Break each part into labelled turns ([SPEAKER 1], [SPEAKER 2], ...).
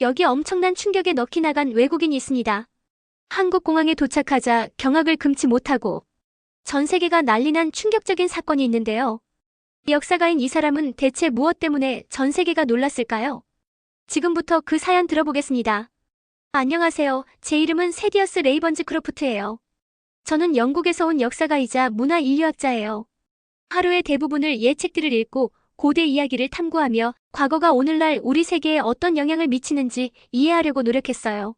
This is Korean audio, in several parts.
[SPEAKER 1] 여기 엄청난 충격에 넋이 나간 외국인이 있습니다. 한국 공항에 도착하자 경악을 금치 못하고 전 세계가 난리난 충격적인 사건이 있는데요. 역사가인 이 사람은 대체 무엇 때문에 전 세계가 놀랐을까요? 지금부터 그 사연 들어보겠습니다. 안녕하세요. 제 이름은 세디어스 레이번즈 크로프트예요. 저는 영국에서 온 역사가이자 문화 인류학자예요. 하루의 대부분을 예책들을 읽고 고대 이야기를 탐구하며 과거가 오늘날 우리 세계에 어떤 영향을 미치는지 이해하려고 노력했어요.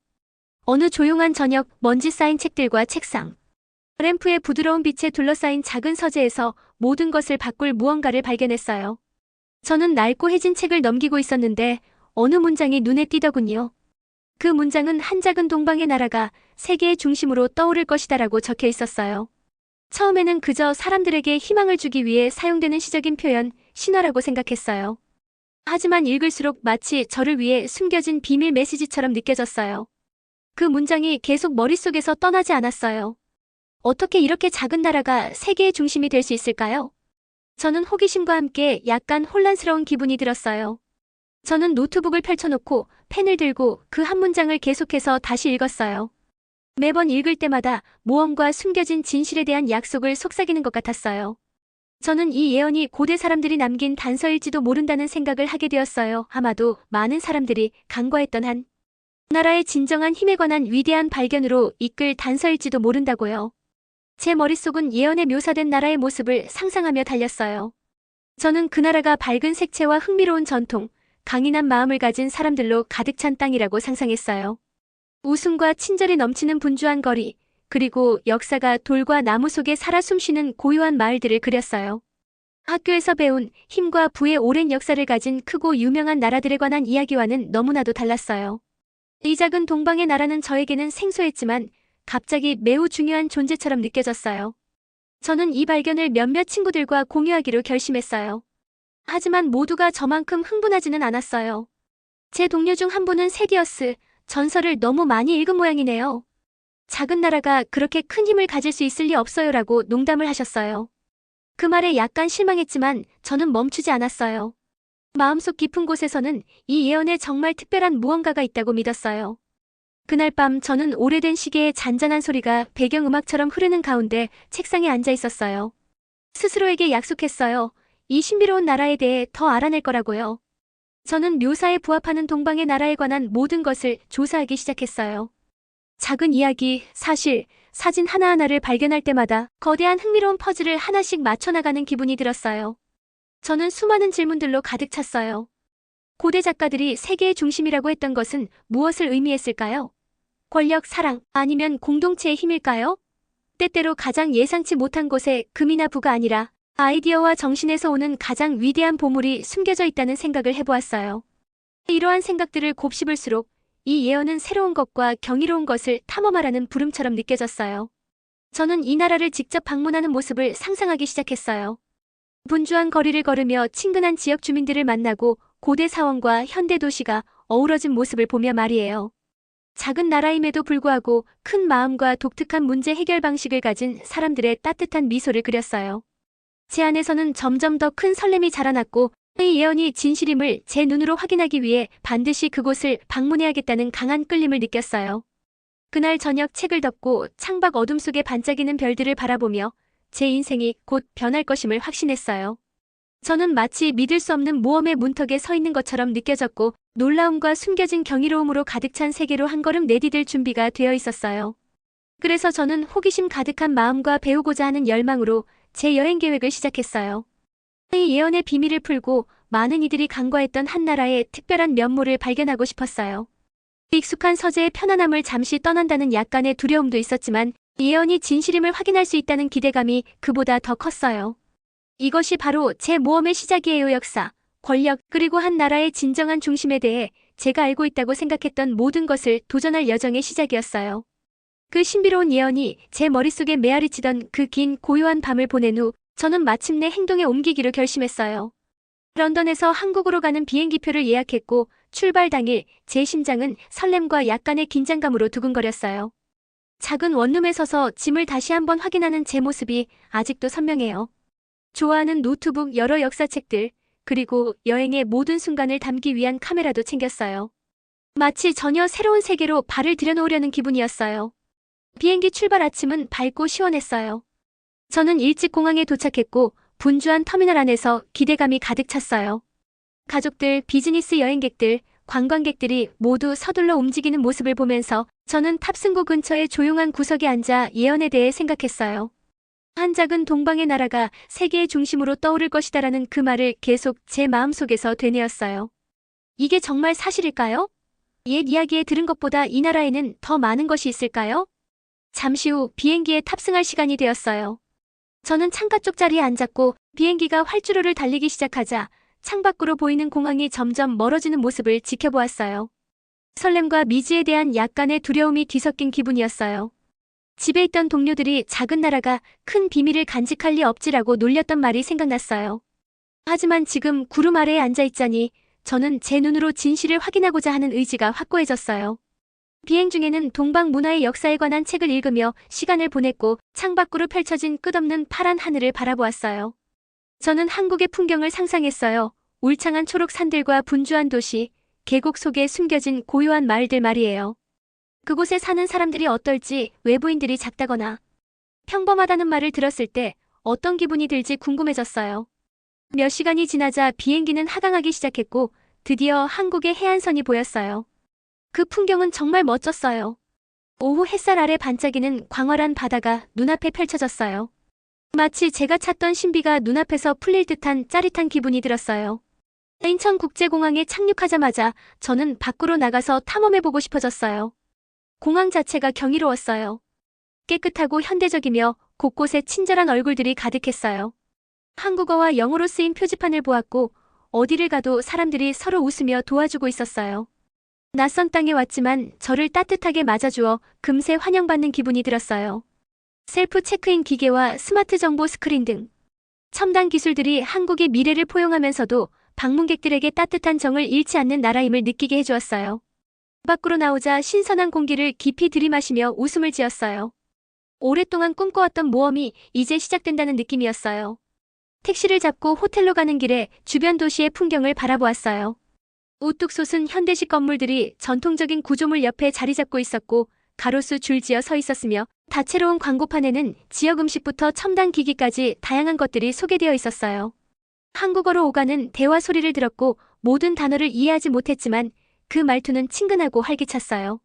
[SPEAKER 1] 어느 조용한 저녁, 먼지 쌓인 책들과 책상, 램프의 부드러운 빛에 둘러싸인 작은 서재에서 모든 것을 바꿀 무언가를 발견했어요. 저는 낡고 해진 책을 넘기고 있었는데 어느 문장이 눈에 띄더군요. 그 문장은 한 작은 동방의 나라가 세계의 중심으로 떠오를 것이다라고 적혀 있었어요. 처음에는 그저 사람들에게 희망을 주기 위해 사용되는 시적인 표현, 신화라고 생각했어요. 하지만 읽을수록 마치 저를 위해 숨겨진 비밀 메시지처럼 느껴졌어요. 그 문장이 계속 머릿속에서 떠나지 않았어요. 어떻게 이렇게 작은 나라가 세계의 중심이 될 수 있을까요? 저는 호기심과 함께 약간 혼란스러운 기분이 들었어요. 저는 노트북을 펼쳐놓고 펜을 들고 그 한 문장을 계속해서 다시 읽었어요. 매번 읽을 때마다 모험과 숨겨진 진실에 대한 약속을 속삭이는 것 같았어요. 저는 이 예언이 고대 사람들이 남긴 단서일지도 모른다는 생각을 하게 되었어요. 아마도 많은 사람들이 간과했던 한 나라의 진정한 힘에 관한 위대한 발견으로 이끌 단서일지도 모른다고요. 제 머릿속은 예언에 묘사된 나라의 모습을 상상하며 달렸어요. 저는 그 나라가 밝은 색채와 흥미로운 전통, 강인한 마음을 가진 사람들로 가득 찬 땅이라고 상상했어요. 웃음과 친절이 넘치는 분주한 거리, 그리고 역사가 돌과 나무 속에 살아 숨쉬는 고요한 마을들을 그렸어요. 학교에서 배운 힘과 부의 오랜 역사를 가진 크고 유명한 나라들에 관한 이야기와는 너무나도 달랐어요. 이 작은 동방의 나라는 저에게는 생소했지만 갑자기 매우 중요한 존재처럼 느껴졌어요. 저는 이 발견을 몇몇 친구들과 공유하기로 결심했어요. 하지만 모두가 저만큼 흥분하지는 않았어요. 제 동료 중 한 분은 세디어스, 전설을 너무 많이 읽은 모양이네요. 작은 나라가 그렇게 큰 힘을 가질 수 있을 리 없어요라고 농담을 하셨어요. 그 말에 약간 실망했지만 저는 멈추지 않았어요. 마음속 깊은 곳에서는 이 예언에 정말 특별한 무언가가 있다고 믿었어요. 그날 밤 저는 오래된 시계의 잔잔한 소리가 배경음악처럼 흐르는 가운데 책상에 앉아 있었어요. 스스로에게 약속했어요. 이 신비로운 나라에 대해 더 알아낼 거라고요. 저는 묘사에 부합하는 동방의 나라에 관한 모든 것을 조사하기 시작했어요. 작은 이야기, 사실, 사진 하나하나를 발견할 때마다 거대한 흥미로운 퍼즐을 하나씩 맞춰나가는 기분이 들었어요. 저는 수많은 질문들로 가득 찼어요. 고대 작가들이 세계의 중심이라고 했던 것은 무엇을 의미했을까요? 권력, 사랑, 아니면 공동체의 힘일까요? 때때로 가장 예상치 못한 곳에 금이나 부가 아니라 아이디어와 정신에서 오는 가장 위대한 보물이 숨겨져 있다는 생각을 해보았어요. 이러한 생각들을 곱씹을수록 이 예언은 새로운 것과 경이로운 것을 탐험하라는 부름처럼 느껴졌어요. 저는 이 나라를 직접 방문하는 모습을 상상하기 시작했어요. 분주한 거리를 걸으며 친근한 지역 주민들을 만나고 고대 사원과 현대 도시가 어우러진 모습을 보며 말이에요. 작은 나라임에도 불구하고 큰 마음과 독특한 문제 해결 방식을 가진 사람들의 따뜻한 미소를 그렸어요. 제 안에서는 점점 더 큰 설렘이 자라났고 이 예언이 진실임을 제 눈으로 확인하기 위해 반드시 그곳을 방문해야겠다는 강한 끌림을 느꼈어요. 그날 저녁 책을 덮고 창밖 어둠 속에 반짝이는 별들을 바라보며 제 인생이 곧 변할 것임을 확신했어요. 저는 마치 믿을 수 없는 모험의 문턱에 서 있는 것처럼 느껴졌고 놀라움과 숨겨진 경이로움으로 가득 찬 세계로 한 걸음 내디딜 준비가 되어 있었어요. 그래서 저는 호기심 가득한 마음과 배우고자 하는 열망으로 제 여행 계획을 시작했어요. 이 예언의 비밀을 풀고 많은 이들이 간과했던 한 나라의 특별한 면모를 발견하고 싶었어요. 익숙한 서재의 편안함을 잠시 떠난다는 약간의 두려움도 있었지만 예언이 진실임을 확인할 수 있다는 기대감이 그보다 더 컸어요. 이것이 바로 제 모험의 시작이에요. 역사, 권력, 그리고 한 나라의 진정한 중심에 대해 제가 알고 있다고 생각했던 모든 것을 도전할 여정의 시작이었어요. 그 신비로운 예언이 제 머릿속에 메아리치던 그 긴 고요한 밤을 보낸 후 저는 마침내 행동에 옮기기로 결심했어요. 런던에서 한국으로 가는 비행기표를 예약했고 출발 당일 제 심장은 설렘과 약간의 긴장감으로 두근거렸어요. 작은 원룸에 서서 짐을 다시 한번 확인하는 제 모습이 아직도 선명해요. 좋아하는 노트북, 여러 역사책들, 그리고 여행의 모든 순간을 담기 위한 카메라도 챙겼어요. 마치 전혀 새로운 세계로 발을 들여놓으려는 기분이었어요. 비행기 출발 아침은 밝고 시원했어요. 저는 일찍 공항에 도착했고 분주한 터미널 안에서 기대감이 가득 찼어요. 가족들, 비즈니스 여행객들, 관광객들이 모두 서둘러 움직이는 모습을 보면서 저는 탑승구 근처의 조용한 구석에 앉아 예언에 대해 생각했어요. 한 작은 동방의 나라가 세계의 중심으로 떠오를 것이다라는 그 말을 계속 제 마음속에서 되뇌었어요. 이게 정말 사실일까요? 옛 이야기에 들은 것보다 이 나라에는 더 많은 것이 있을까요? 잠시 후 비행기에 탑승할 시간이 되었어요. 저는 창가 쪽 자리에 앉았고 비행기가 활주로를 달리기 시작하자 창밖으로 보이는 공항이 점점 멀어지는 모습을 지켜보았어요. 설렘과 미지에 대한 약간의 두려움이 뒤섞인 기분이었어요. 집에 있던 동료들이 작은 나라가 큰 비밀을 간직할 리 없지라고 놀렸던 말이 생각났어요. 하지만 지금 구름 아래에 앉아있자니 저는 제 눈으로 진실을 확인하고자 하는 의지가 확고해졌어요. 비행 중에는 동방 문화의 역사에 관한 책을 읽으며 시간을 보냈고 창밖으로 펼쳐진 끝없는 파란 하늘을 바라보았어요. 저는 한국의 풍경을 상상했어요. 울창한 초록 산들과 분주한 도시, 계곡 속에 숨겨진 고요한 마을들 말이에요. 그곳에 사는 사람들이 어떨지, 외부인들이 작다거나 평범하다는 말을 들었을 때 어떤 기분이 들지 궁금해졌어요. 몇 시간이 지나자 비행기는 하강하기 시작했고 드디어 한국의 해안선이 보였어요. 그 풍경은 정말 멋졌어요. 오후 햇살 아래 반짝이는 광활한 바다가 눈앞에 펼쳐졌어요. 마치 제가 찾던 신비가 눈앞에서 풀릴 듯한 짜릿한 기분이 들었어요. 인천국제공항에 착륙하자마자 저는 밖으로 나가서 탐험해보고 싶어졌어요. 공항 자체가 경이로웠어요. 깨끗하고 현대적이며 곳곳에 친절한 얼굴들이 가득했어요. 한국어와 영어로 쓰인 표지판을 보았고 어디를 가도 사람들이 서로 웃으며 도와주고 있었어요. 낯선 땅에 왔지만 저를 따뜻하게 맞아주어 금세 환영받는 기분이 들었어요. 셀프 체크인 기계와 스마트 정보 스크린 등 첨단 기술들이 한국의 미래를 포용하면서도 방문객들에게 따뜻한 정을 잃지 않는 나라임을 느끼게 해주었어요. 밖으로 나오자 신선한 공기를 깊이 들이마시며 웃음을 지었어요. 오랫동안 꿈꿔왔던 모험이 이제 시작된다는 느낌이었어요. 택시를 잡고 호텔로 가는 길에 주변 도시의 풍경을 바라보았어요. 우뚝 솟은 현대식 건물들이 전통적인 구조물 옆에 자리 잡고 있었고 가로수 줄지어 서 있었으며 다채로운 광고판에는 지역 음식부터 첨단 기기까지 다양한 것들이 소개되어 있었어요. 한국어로 오가는 대화 소리를 들었고 모든 단어를 이해하지 못했지만 그 말투는 친근하고 활기찼어요.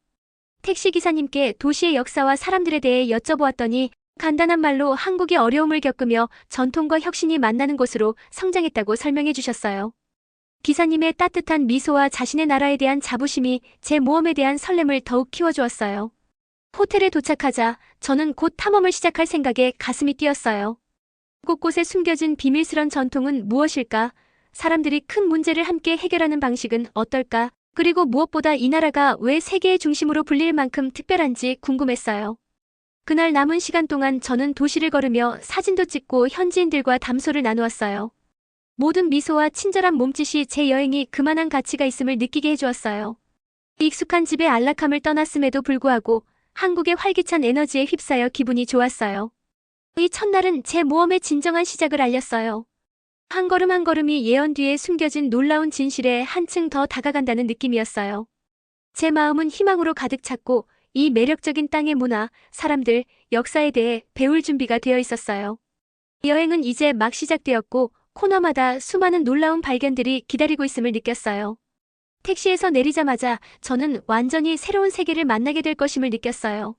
[SPEAKER 1] 택시기사님께 도시의 역사와 사람들에 대해 여쭤보았더니 간단한 말로 한국이 어려움을 겪으며 전통과 혁신이 만나는 곳으로 성장했다고 설명해 주셨어요. 기사님의 따뜻한 미소와 자신의 나라에 대한 자부심이 제 모험에 대한 설렘을 더욱 키워주었어요. 호텔에 도착하자 저는 곧 탐험을 시작할 생각에 가슴이 뛰었어요. 곳곳에 숨겨진 비밀스런 전통은 무엇일까? 사람들이 큰 문제를 함께 해결하는 방식은 어떨까? 그리고 무엇보다 이 나라가 왜 세계의 중심으로 불릴 만큼 특별한지 궁금했어요. 그날 남은 시간 동안 저는 도시를 걸으며 사진도 찍고 현지인들과 담소를 나누었어요. 모든 미소와 친절한 몸짓이 제 여행이 그만한 가치가 있음을 느끼게 해주었어요. 익숙한 집의 안락함을 떠났음에도 불구하고 한국의 활기찬 에너지에 휩싸여 기분이 좋았어요. 이 첫날은 제 모험의 진정한 시작을 알렸어요. 한 걸음 한 걸음이 예언 뒤에 숨겨진 놀라운 진실에 한층 더 다가간다는 느낌이었어요. 제 마음은 희망으로 가득 찼고 이 매력적인 땅의 문화, 사람들, 역사에 대해 배울 준비가 되어 있었어요. 여행은 이제 막 시작되었고 코너마다 수많은 놀라운 발견들이 기다리고 있음을 느꼈어요. 택시에서 내리자마자 저는 완전히 새로운 세계를 만나게 될 것임을 느꼈어요.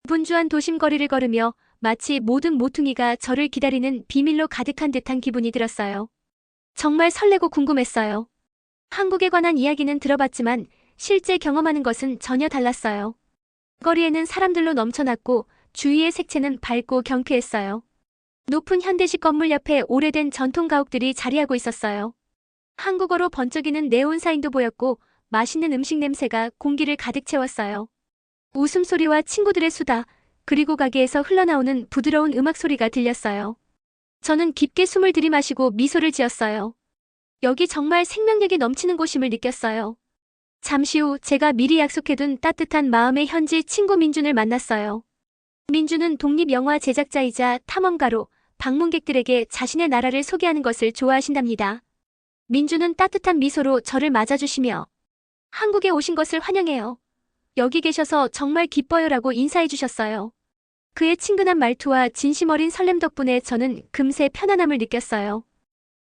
[SPEAKER 1] 분주한 도심 거리를 걸으며 마치 모든 모퉁이가 저를 기다리는 비밀로 가득한 듯한 기분이 들었어요. 정말 설레고 궁금했어요. 한국에 관한 이야기는 들어봤지만 실제 경험하는 것은 전혀 달랐어요. 거리에는 사람들로 넘쳐났고 주위의 색채는 밝고 경쾌했어요. 높은 현대식 건물 옆에 오래된 전통 가옥들이 자리하고 있었어요. 한국어로 번쩍이는 네온 사인도 보였고 맛있는 음식 냄새가 공기를 가득 채웠어요. 웃음소리와 친구들의 수다, 그리고 가게에서 흘러나오는 부드러운 음악 소리가 들렸어요. 저는 깊게 숨을 들이마시고 미소를 지었어요. 여기 정말 생명력이 넘치는 곳임을 느꼈어요. 잠시 후 제가 미리 약속해둔 따뜻한 마음의 현지 친구 민준을 만났어요. 민준은 독립영화 제작자이자 탐험가로 방문객들에게 자신의 나라를 소개하는 것을 좋아하신답니다. 민준은 따뜻한 미소로 저를 맞아주시며 한국에 오신 것을 환영해요. 여기 계셔서 정말 기뻐요라고 인사해 주셨어요. 그의 친근한 말투와 진심 어린 설렘 덕분에 저는 금세 편안함을 느꼈어요.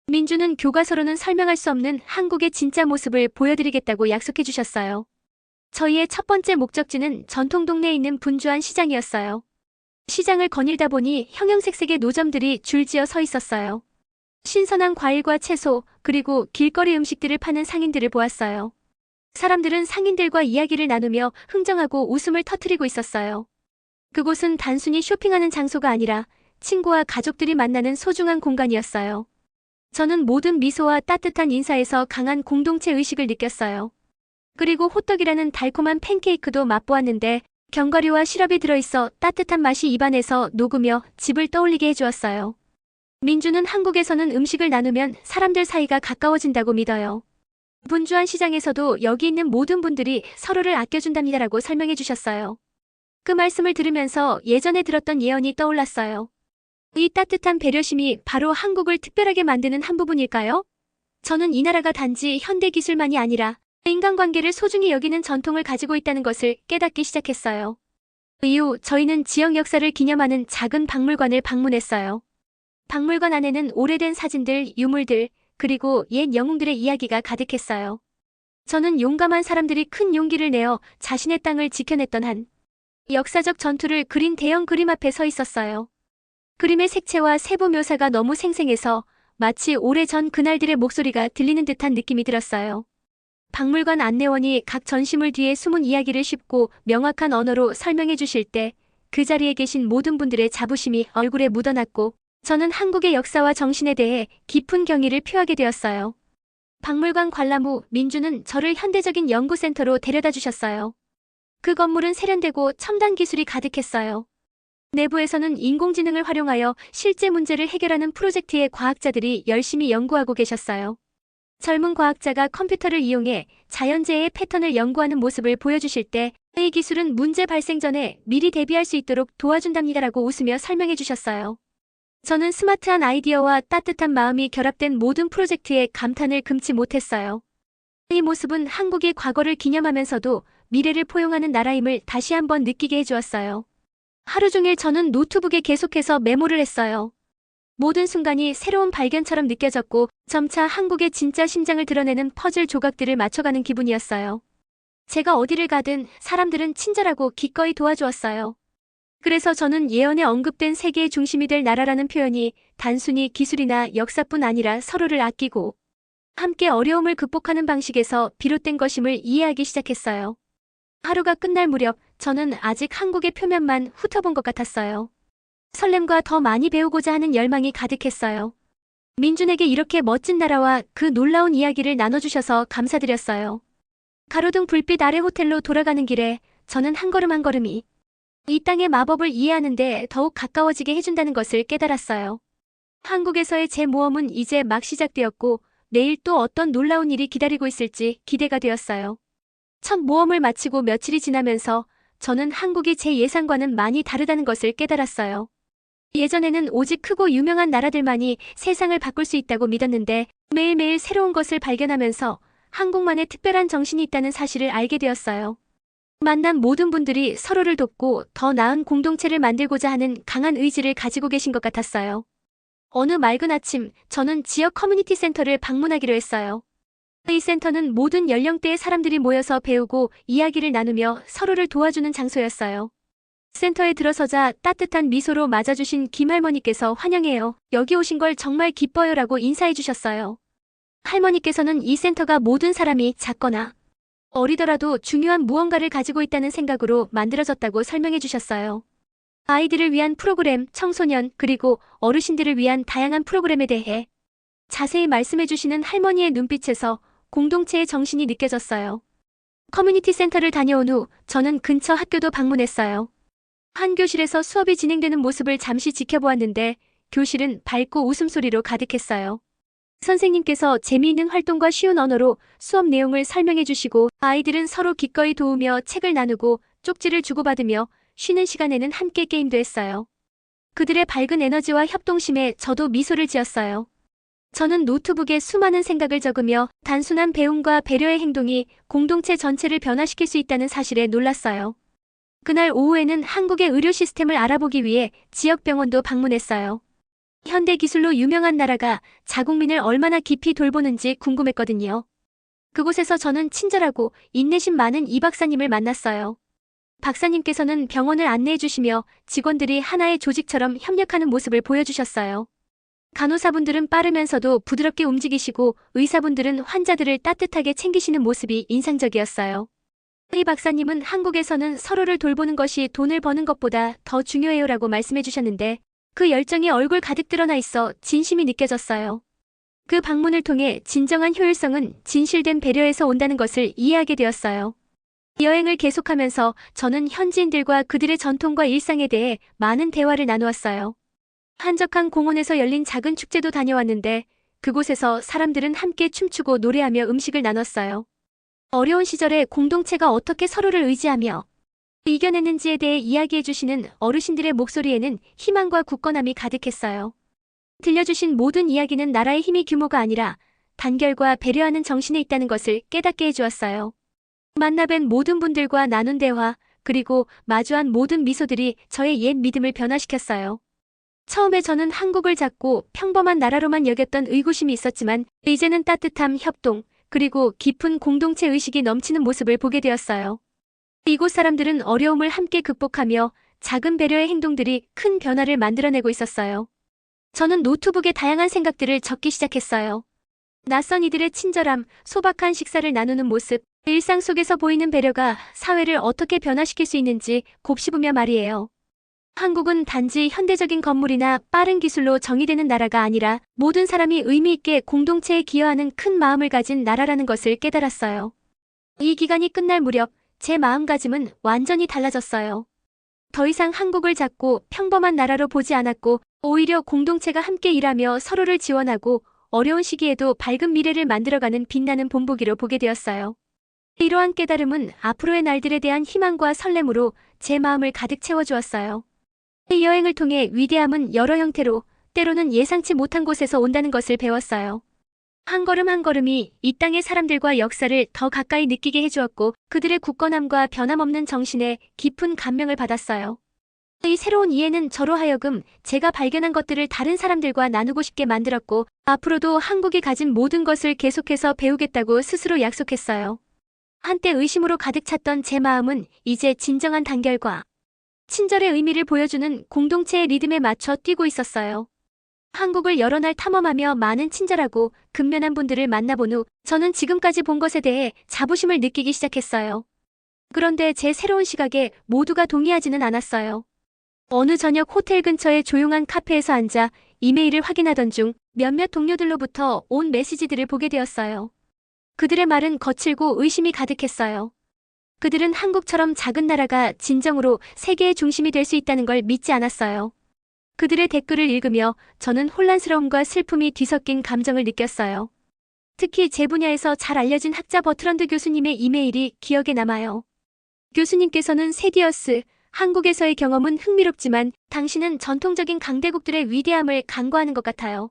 [SPEAKER 1] 민주는 교과서로는 설명할 수 없는 한국의 진짜 모습을 보여드리겠다고 약속해 주셨어요. 저희의 첫 번째 목적지는 전통 동네에 있는 분주한 시장이었어요. 시장을 거닐다 보니 형형색색의 노점들이 줄지어 서 있었어요. 신선한 과일과 채소, 그리고 길거리 음식들을 파는 상인들을 보았어요. 사람들은 상인들과 이야기를 나누며 흥정하고 웃음을 터뜨리고 있었어요. 그곳은 단순히 쇼핑하는 장소가 아니라 친구와 가족들이 만나는 소중한 공간이었어요. 저는 모든 미소와 따뜻한 인사에서 강한 공동체 의식을 느꼈어요. 그리고 호떡이라는 달콤한 팬케이크도 맛보았는데 견과류와 시럽이 들어있어 따뜻한 맛이 입안에서 녹으며 집을 떠올리게 해주었어요. 민주는 한국에서는 음식을 나누면 사람들 사이가 가까워진다고 믿어요. 분주한 시장에서도 여기 있는 모든 분들이 서로를 아껴준답니다라고 설명해 주셨어요. 그 말씀을 들으면서 예전에 들었던 예언이 떠올랐어요. 이 따뜻한 배려심이 바로 한국을 특별하게 만드는 한 부분일까요? 저는 이 나라가 단지 현대 기술만이 아니라 인간관계를 소중히 여기는 전통을 가지고 있다는 것을 깨닫기 시작했어요. 이후 저희는 지역 역사를 기념하는 작은 박물관을 방문했어요. 박물관 안에는 오래된 사진들, 유물들, 그리고 옛 영웅들의 이야기가 가득했어요. 저는 용감한 사람들이 큰 용기를 내어 자신의 땅을 지켜냈던 한 역사적 전투를 그린 대형 그림 앞에 서 있었어요. 그림의 색채와 세부 묘사가 너무 생생해서 마치 오래전 그날들의 목소리가 들리는 듯한 느낌이 들었어요. 박물관 안내원이 각 전시물 뒤에 숨은 이야기를 쉽고 명확한 언어로 설명해 주실 때 그 자리에 계신 모든 분들의 자부심이 얼굴에 묻어났고 저는 한국의 역사와 정신에 대해 깊은 경의를 표하게 되었어요. 박물관 관람 후 민주는 저를 현대적인 연구센터로 데려다 주셨어요. 그 건물은 세련되고 첨단 기술이 가득했어요. 내부에서는 인공지능을 활용하여 실제 문제를 해결하는 프로젝트의 과학자들이 열심히 연구하고 계셨어요. 젊은 과학자가 컴퓨터를 이용해 자연재해의 패턴을 연구하는 모습을 보여주실 때 이 기술은 문제 발생 전에 미리 대비할 수 있도록 도와준답니다라고 웃으며 설명해 주셨어요. 저는 스마트한 아이디어와 따뜻한 마음이 결합된 모든 프로젝트에 감탄을 금치 못했어요. 이 모습은 한국의 과거를 기념하면서도 미래를 포용하는 나라임을 다시 한번 느끼게 해주었어요. 하루 종일 저는 노트북에 계속해서 메모를 했어요. 모든 순간이 새로운 발견처럼 느껴졌고 점차 한국의 진짜 심장을 드러내는 퍼즐 조각들을 맞춰가는 기분이었어요. 제가 어디를 가든 사람들은 친절하고 기꺼이 도와주었어요. 그래서 저는 예언에 언급된 세계의 중심이 될 나라라는 표현이 단순히 기술이나 역사뿐 아니라 서로를 아끼고 함께 어려움을 극복하는 방식에서 비롯된 것임을 이해하기 시작했어요. 하루가 끝날 무렵 저는 아직 한국의 표면만 훑어본 것 같았어요. 설렘과 더 많이 배우고자 하는 열망이 가득했어요. 민준에게 이렇게 멋진 나라와 그 놀라운 이야기를 나눠주셔서 감사드렸어요. 가로등 불빛 아래 호텔로 돌아가는 길에 저는 한 걸음 한 걸음이 이 땅의 마법을 이해하는데 더욱 가까워지게 해준다는 것을 깨달았어요. 한국에서의 제 모험은 이제 막 시작되었고 내일 또 어떤 놀라운 일이 기다리고 있을지 기대가 되었어요. 첫 모험을 마치고 며칠이 지나면서 저는 한국이 제 예상과는 많이 다르다는 것을 깨달았어요. 예전에는 오직 크고 유명한 나라들만이 세상을 바꿀 수 있다고 믿었는데 매일매일 새로운 것을 발견하면서 한국만의 특별한 정신이 있다는 사실을 알게 되었어요. 만난 모든 분들이 서로를 돕고 더 나은 공동체를 만들고자 하는 강한 의지를 가지고 계신 것 같았어요. 어느 맑은 아침, 저는 지역 커뮤니티 센터를 방문하기로 했어요. 이 센터는 모든 연령대의 사람들이 모여서 배우고 이야기를 나누며 서로를 도와주는 장소였어요. 센터에 들어서자 따뜻한 미소로 맞아주신 김할머니께서 환영해요. 여기 오신 걸 정말 기뻐요라고 인사해 주셨어요. 할머니께서는 이 센터가 모든 사람이 작거나 어리더라도 중요한 무언가를 가지고 있다는 생각으로 만들어졌다고 설명해 주셨어요. 아이들을 위한 프로그램, 청소년, 그리고 어르신들을 위한 다양한 프로그램에 대해 자세히 말씀해 주시는 할머니의 눈빛에서 공동체의 정신이 느껴졌어요. 커뮤니티 센터를 다녀온 후 저는 근처 학교도 방문했어요. 한 교실에서 수업이 진행되는 모습을 잠시 지켜보았는데 교실은 밝고 웃음소리로 가득했어요. 선생님께서 재미있는 활동과 쉬운 언어로 수업 내용을 설명해 주시고 아이들은 서로 기꺼이 도우며 책을 나누고 쪽지를 주고받으며 쉬는 시간에는 함께 게임도 했어요. 그들의 밝은 에너지와 협동심에 저도 미소를 지었어요. 저는 노트북에 수많은 생각을 적으며 단순한 배움과 배려의 행동이 공동체 전체를 변화시킬 수 있다는 사실에 놀랐어요. 그날 오후에는 한국의 의료 시스템을 알아보기 위해 지역 병원도 방문했어요. 현대 기술로 유명한 나라가 자국민을 얼마나 깊이 돌보는지 궁금했거든요. 그곳에서 저는 친절하고 인내심 많은 이 박사님을 만났어요. 박사님께서는 병원을 안내해 주시며 직원들이 하나의 조직처럼 협력하는 모습을 보여주셨어요. 간호사분들은 빠르면서도 부드럽게 움직이시고 의사분들은 환자들을 따뜻하게 챙기시는 모습이 인상적이었어요. 이 박사님은 한국에서는 서로를 돌보는 것이 돈을 버는 것보다 더 중요해요라고 말씀해 주셨는데 그 열정이 얼굴 가득 드러나 있어 진심이 느껴졌어요. 그 방문을 통해 진정한 효율성은 진실된 배려에서 온다는 것을 이해하게 되었어요. 여행을 계속하면서 저는 현지인들과 그들의 전통과 일상에 대해 많은 대화를 나누었어요. 한적한 공원에서 열린 작은 축제도 다녀왔는데 그곳에서 사람들은 함께 춤추고 노래하며 음식을 나눴어요. 어려운 시절에 공동체가 어떻게 서로를 의지하며 이겨냈는지에 대해 이야기해 주시는 어르신들의 목소리에는 희망과 굳건함이 가득했어요. 들려주신 모든 이야기는 나라의 힘이 규모가 아니라 단결과 배려하는 정신에 있다는 것을 깨닫게 해주었어요. 만나뵌 모든 분들과 나눈 대화, 그리고 마주한 모든 미소들이 저의 옛 믿음을 변화시켰어요. 처음에 저는 한국을 작고 평범한 나라로만 여겼던 의구심이 있었지만 이제는 따뜻함, 협동, 그리고 깊은 공동체 의식이 넘치는 모습을 보게 되었어요. 이곳 사람들은 어려움을 함께 극복하며 작은 배려의 행동들이 큰 변화를 만들어내고 있었어요. 저는 노트북에 다양한 생각들을 적기 시작했어요. 낯선 이들의 친절함, 소박한 식사를 나누는 모습, 일상 속에서 보이는 배려가 사회를 어떻게 변화시킬 수 있는지 곱씹으며 말이에요. 한국은 단지 현대적인 건물이나 빠른 기술로 정의되는 나라가 아니라 모든 사람이 의미 있게 공동체에 기여하는 큰 마음을 가진 나라라는 것을 깨달았어요. 이 기간이 끝날 무렵 제 마음가짐은 완전히 달라졌어요. 더 이상 한국을 작고 평범한 나라로 보지 않았고 오히려 공동체가 함께 일하며 서로를 지원하고 어려운 시기에도 밝은 미래를 만들어가는 빛나는 본보기로 보게 되었어요. 이러한 깨달음은 앞으로의 날들에 대한 희망과 설렘으로 제 마음을 가득 채워주었어요. 이 여행을 통해 위대함은 여러 형태로 때로는 예상치 못한 곳에서 온다는 것을 배웠어요. 한 걸음 한 걸음이 이 땅의 사람들과 역사를 더 가까이 느끼게 해주었고 그들의 굳건함과 변함없는 정신에 깊은 감명을 받았어요. 이 새로운 이해는 저로 하여금 제가 발견한 것들을 다른 사람들과 나누고 싶게 만들었고 앞으로도 한국이 가진 모든 것을 계속해서 배우겠다고 스스로 약속했어요. 한때 의심으로 가득 찼던 제 마음은 이제 진정한 단결과 친절의 의미를 보여주는 공동체의 리듬에 맞춰 뛰고 있었어요. 한국을 여러 날 탐험하며 많은 친절하고 근면한 분들을 만나본 후 저는 지금까지 본 것에 대해 자부심을 느끼기 시작했어요. 그런데 제 새로운 시각에 모두가 동의하지는 않았어요. 어느 저녁 호텔 근처의 조용한 카페에서 앉아 이메일을 확인하던 중 몇몇 동료들로부터 온 메시지들을 보게 되었어요. 그들의 말은 거칠고 의심이 가득했어요. 그들은 한국처럼 작은 나라가 진정으로 세계의 중심이 될 수 있다는 걸 믿지 않았어요. 그들의 댓글을 읽으며 저는 혼란스러움과 슬픔이 뒤섞인 감정을 느꼈어요. 특히 제 분야에서 잘 알려진 학자 버트런드 교수님의 이메일이 기억에 남아요. 교수님께서는 세디어스, 한국에서의 경험은 흥미롭지만 당신은 전통적인 강대국들의 위대함을 간과하는 것 같아요.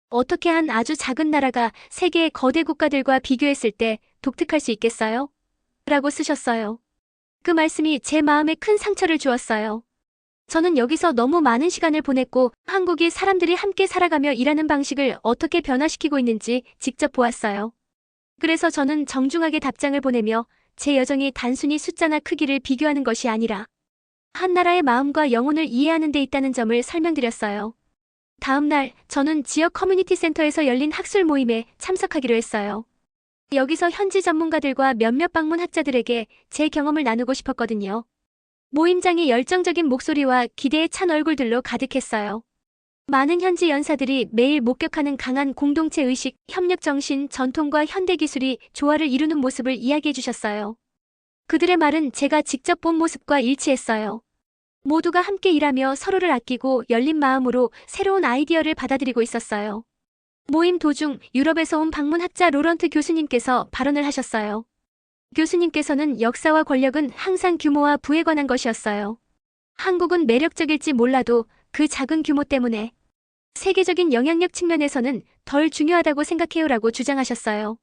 [SPEAKER 1] 어떻게 한 아주 작은 나라가 세계의 거대 국가들과 비교했을 때 독특할 수 있겠어요? 라고 쓰셨어요. 그 말씀이 제 마음에 큰 상처를 주었어요. 저는 여기서 너무 많은 시간을 보냈고 한국이 사람들이 함께 살아가며 일하는 방식을 어떻게 변화시키고 있는지 직접 보았어요. 그래서 저는 정중하게 답장을 보내며 제 여정이 단순히 숫자나 크기를 비교하는 것이 아니라 한 나라의 마음과 영혼을 이해하는 데 있다는 점을 설명드렸어요. 다음 날 저는 지역 커뮤니티 센터에서 열린 학술 모임에 참석하기로 했어요. 여기서 현지 전문가들과 몇몇 방문 학자들에게 제 경험을 나누고 싶었거든요. 모임장이 열정적인 목소리와 기대에 찬 얼굴들로 가득했어요. 많은 현지 연사들이 매일 목격하는 강한 공동체 의식, 협력 정신, 전통과 현대 기술이 조화를 이루는 모습을 이야기해 주셨어요. 그들의 말은 제가 직접 본 모습과 일치했어요. 모두가 함께 일하며 서로를 아끼고 열린 마음으로 새로운 아이디어를 받아들이고 있었어요. 모임 도중 유럽에서 온 방문학자 로런트 교수님께서 발언을 하셨어요. 교수님께서는 역사와 권력은 항상 규모와 부에 관한 것이었어요. 한국은 매력적일지 몰라도 그 작은 규모 때문에 세계적인 영향력 측면에서는 덜 중요하다고 생각해요라고 주장하셨어요.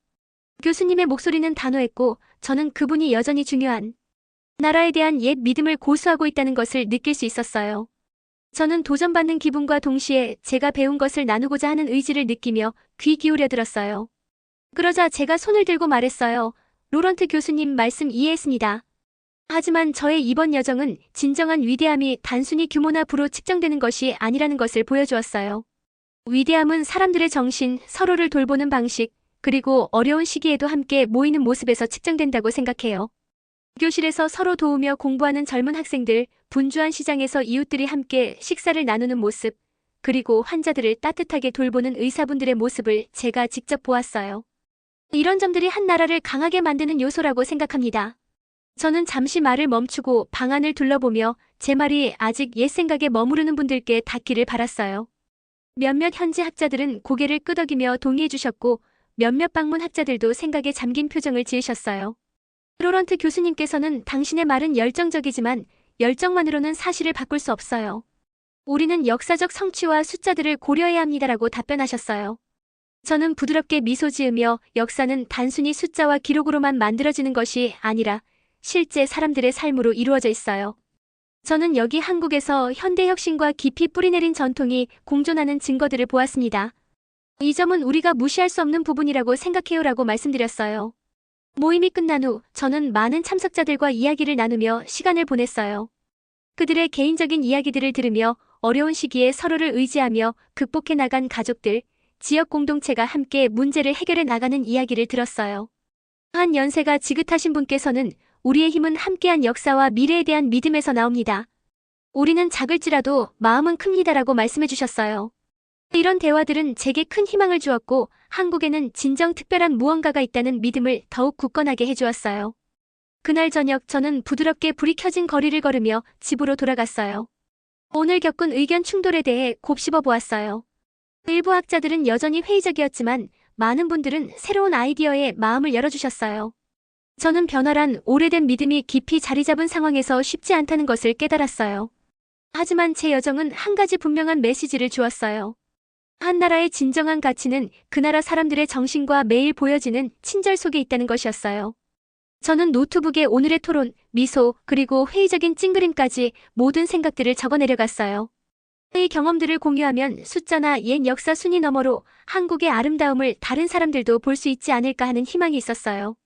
[SPEAKER 1] 교수님의 목소리는 단호했고 저는 그분이 여전히 중요한 나라에 대한 옛 믿음을 고수하고 있다는 것을 느낄 수 있었어요. 저는 도전받는 기분과 동시에 제가 배운 것을 나누고자 하는 의지를 느끼며 귀 기울여 들었어요. 그러자 제가 손을 들고 말했어요. 로런트 교수님 말씀 이해했습니다. 하지만 저의 이번 여정은 진정한 위대함이 단순히 규모나 부로 측정되는 것이 아니라는 것을 보여주었어요. 위대함은 사람들의 정신, 서로를 돌보는 방식, 그리고 어려운 시기에도 함께 모이는 모습에서 측정된다고 생각해요. 교실에서 서로 도우며 공부하는 젊은 학생들, 분주한 시장에서 이웃들이 함께 식사를 나누는 모습, 그리고 환자들을 따뜻하게 돌보는 의사분들의 모습을 제가 직접 보았어요. 이런 점들이 한 나라를 강하게 만드는 요소라고 생각합니다. 저는 잠시 말을 멈추고 방안을 둘러보며 제 말이 아직 옛 생각에 머무르는 분들께 닿기를 바랐어요. 몇몇 현지 학자들은 고개를 끄덕이며 동의해 주셨고 몇몇 방문 학자들도 생각에 잠긴 표정을 지으셨어요. 로런트 교수님께서는 당신의 말은 열정적이지만 열정만으로는 사실을 바꿀 수 없어요. 우리는 역사적 성취와 숫자들을 고려해야 합니다라고 답변하셨어요. 저는 부드럽게 미소 지으며 역사는 단순히 숫자와 기록으로만 만들어지는 것이 아니라 실제 사람들의 삶으로 이루어져 있어요. 저는 여기 한국에서 현대혁신과 깊이 뿌리내린 전통이 공존하는 증거들을 보았습니다. 이 점은 우리가 무시할 수 없는 부분이라고 생각해요라고 말씀드렸어요. 모임이 끝난 후 저는 많은 참석자들과 이야기를 나누며 시간을 보냈어요. 그들의 개인적인 이야기들을 들으며 어려운 시기에 서로를 의지하며 극복해 나간 가족들, 지역 공동체가 함께 문제를 해결해 나가는 이야기를 들었어요. 한 연세가 지긋하신 분께서는 우리의 힘은 함께한 역사와 미래에 대한 믿음에서 나옵니다. 우리는 작을지라도 마음은 큽니다라고 말씀해 주셨어요. 이런 대화들은 제게 큰 희망을 주었고 한국에는 진정 특별한 무언가가 있다는 믿음을 더욱 굳건하게 해주었어요. 그날 저녁 저는 부드럽게 불이 켜진 거리를 걸으며 집으로 돌아갔어요. 오늘 겪은 의견 충돌에 대해 곱씹어 보았어요. 일부 학자들은 여전히 회의적이었지만 많은 분들은 새로운 아이디어에 마음을 열어주셨어요. 저는 변화란 오래된 믿음이 깊이 자리 잡은 상황에서 쉽지 않다는 것을 깨달았어요. 하지만 제 여정은 한 가지 분명한 메시지를 주었어요. 한 나라의 진정한 가치는 그 나라 사람들의 정신과 매일 보여지는 친절 속에 있다는 것이었어요. 저는 노트북에 오늘의 토론, 미소, 그리고 회의적인 찡그림까지 모든 생각들을 적어내려갔어요. 이 경험들을 공유하면 숫자나 옛 역사 순위 너머로 한국의 아름다움을 다른 사람들도 볼 수 있지 않을까 하는 희망이 있었어요.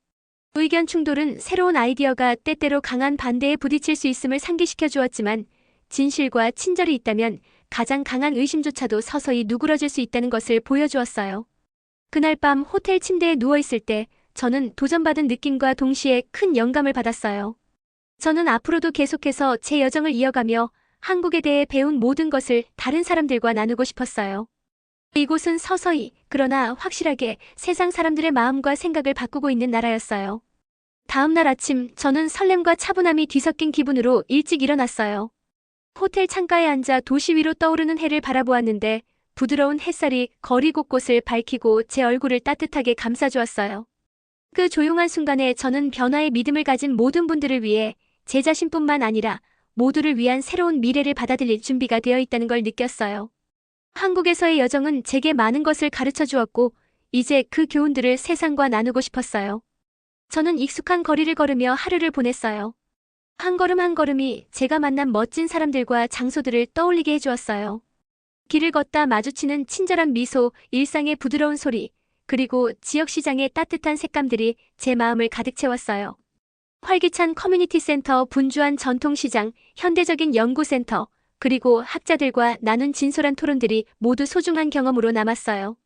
[SPEAKER 1] 의견 충돌은 새로운 아이디어가 때때로 강한 반대에 부딪힐 수 있음을 상기시켜 주었지만 진실과 친절이 있다면 가장 강한 의심조차도 서서히 누그러질 수 있다는 것을 보여주었어요. 그날 밤 호텔 침대에 누워있을 때 저는 도전받은 느낌과 동시에 큰 영감을 받았어요. 저는 앞으로도 계속해서 제 여정을 이어가며 한국에 대해 배운 모든 것을 다른 사람들과 나누고 싶었어요. 이곳은 서서히, 그러나 확실하게 세상 사람들의 마음과 생각을 바꾸고 있는 나라였어요. 다음 날 아침 저는 설렘과 차분함이 뒤섞인 기분으로 일찍 일어났어요. 호텔 창가에 앉아 도시 위로 떠오르는 해를 바라보았는데 부드러운 햇살이 거리 곳곳을 밝히고 제 얼굴을 따뜻하게 감싸주었어요. 그 조용한 순간에 저는 변화의 믿음을 가진 모든 분들을 위해 제 자신뿐만 아니라 모두를 위한 새로운 미래를 받아들일 준비가 되어 있다는 걸 느꼈어요. 한국에서의 여정은 제게 많은 것을 가르쳐 주었고 이제 그 교훈들을 세상과 나누고 싶었어요. 저는 익숙한 거리를 걸으며 하루를 보냈어요. 한 걸음 한 걸음이 제가 만난 멋진 사람들과 장소들을 떠올리게 해주었어요. 길을 걷다 마주치는 친절한 미소, 일상의 부드러운 소리, 그리고 지역시장의 따뜻한 색감들이 제 마음을 가득 채웠어요. 활기찬 커뮤니티 센터, 분주한 전통시장, 현대적인 연구센터, 그리고 학자들과 나눈 진솔한 토론들이 모두 소중한 경험으로 남았어요.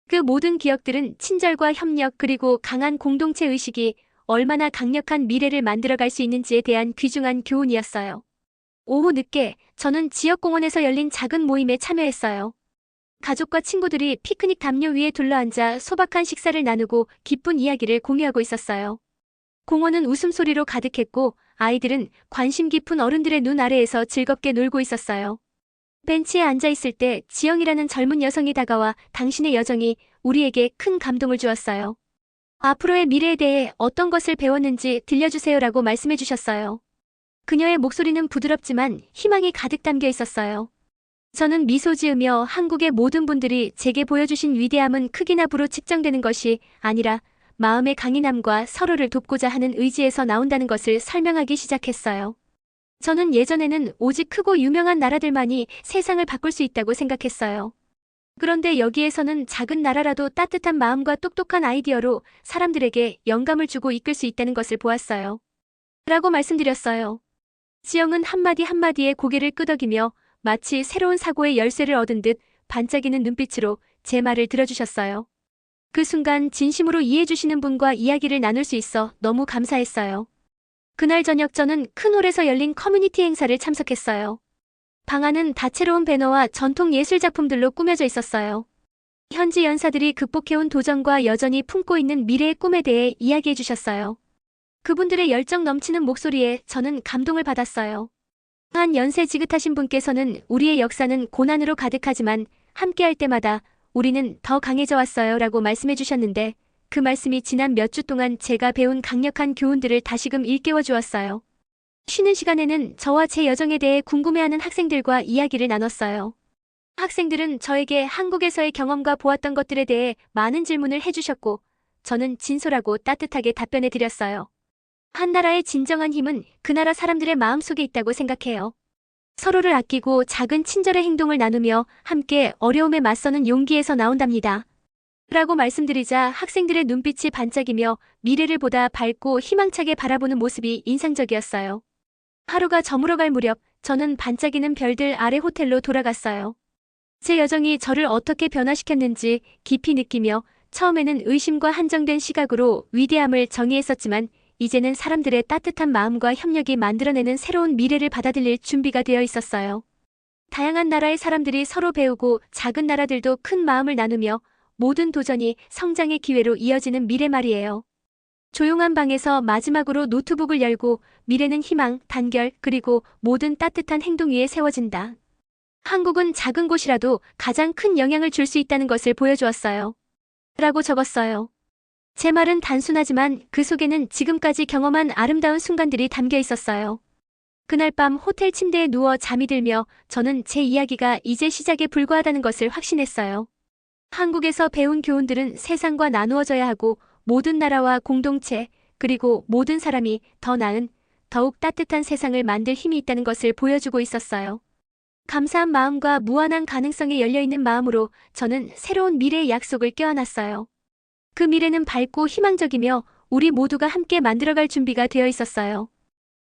[SPEAKER 1] 그 모든 기억들은 친절과 협력 그리고 강한 공동체 의식이 얼마나 강력한 미래를 만들어갈 수 있는지에 대한 귀중한 교훈이었어요. 오후 늦게 저는 지역공원에서 열린 작은 모임에 참여했어요. 가족과 친구들이 피크닉 담요 위에 둘러앉아 소박한 식사를 나누고 기쁜 이야기를 공유하고 있었어요. 공원은 웃음소리로 가득했고 아이들은 관심 깊은 어른들의 눈 아래에서 즐겁게 놀고 있었어요. 벤치에 앉아있을 때 지영이라는 젊은 여성이 다가와 당신의 여정이 우리에게 큰 감동을 주었어요. 앞으로의 미래에 대해 어떤 것을 배웠는지 들려주세요라고 말씀해 주셨어요. 그녀의 목소리는 부드럽지만 희망이 가득 담겨 있었어요. 저는 미소 지으며 한국의 모든 분들이 제게 보여주신 위대함은 크기나 부로 측정되는 것이 아니라 마음의 강인함과 서로를 돕고자 하는 의지에서 나온다는 것을 설명하기 시작했어요. 저는 예전에는 오직 크고 유명한 나라들만이 세상을 바꿀 수 있다고 생각했어요. 그런데 여기에서는 작은 나라라도 따뜻한 마음과 똑똑한 아이디어로 사람들에게 영감을 주고 이끌 수 있다는 것을 보았어요. 라고 말씀드렸어요. 지영은 한마디 한마디에 고개를 끄덕이며 마치 새로운 사고의 열쇠를 얻은 듯 반짝이는 눈빛으로 제 말을 들어주셨어요. 그 순간 진심으로 이해해주시는 분과 이야기를 나눌 수 있어 너무 감사했어요. 그날 저녁 저는 큰 홀에서 열린 커뮤니티 행사를 참석했어요. 방 안은 다채로운 배너와 전통 예술 작품들로 꾸며져 있었어요. 현지 연사들이 극복해온 도전과 여전히 품고 있는 미래의 꿈에 대해 이야기해 주셨어요. 그분들의 열정 넘치는 목소리에 저는 감동을 받았어요. 한 연세 지긋하신 분께서는 우리의 역사는 고난으로 가득하지만 함께할 때마다 우리는 더 강해져 왔어요 라고 말씀해 주셨는데 그 말씀이 지난 몇 주 동안 제가 배운 강력한 교훈들을 다시금 일깨워 주었어요. 쉬는 시간에는 저와 제 여정에 대해 궁금해하는 학생들과 이야기를 나눴어요. 학생들은 저에게 한국에서의 경험과 보았던 것들에 대해 많은 질문을 해주셨고 저는 진솔하고 따뜻하게 답변해 드렸어요. 한 나라의 진정한 힘은 그 나라 사람들의 마음속에 있다고 생각해요. 서로를 아끼고 작은 친절의 행동을 나누며 함께 어려움에 맞서는 용기에서 나온답니다. 라고 말씀드리자 학생들의 눈빛이 반짝이며 미래를 보다 밝고 희망차게 바라보는 모습이 인상적이었어요. 하루가 저물어갈 무렵 저는 반짝이는 별들 아래 호텔로 돌아갔어요. 제 여정이 저를 어떻게 변화시켰는지 깊이 느끼며 처음에는 의심과 한정된 시각으로 위대함을 정의했었지만 이제는 사람들의 따뜻한 마음과 협력이 만들어내는 새로운 미래를 받아들일 준비가 되어 있었어요. 다양한 나라의 사람들이 서로 배우고 작은 나라들도 큰 마음을 나누며 모든 도전이 성장의 기회로 이어지는 미래 말이에요. 조용한 방에서 마지막으로 노트북을 열고 미래는 희망, 단결, 그리고 모든 따뜻한 행동 위에 세워진다. 한국은 작은 곳이라도 가장 큰 영향을 줄 수 있다는 것을 보여주었어요. 라고 적었어요. 제 말은 단순하지만 그 속에는 지금까지 경험한 아름다운 순간들이 담겨 있었어요. 그날 밤 호텔 침대에 누워 잠이 들며 저는 제 이야기가 이제 시작에 불과하다는 것을 확신했어요. 한국에서 배운 교훈들은 세상과 나누어져야 하고 모든 나라와 공동체 그리고 모든 사람이 더 나은, 더욱 따뜻한 세상을 만들 힘이 있다는 것을 보여주고 있었어요. 감사한 마음과 무한한 가능성에 열려있는 마음으로 저는 새로운 미래의 약속을 껴안았어요. 그 미래는 밝고 희망적이며 우리 모두가 함께 만들어갈 준비가 되어 있었어요.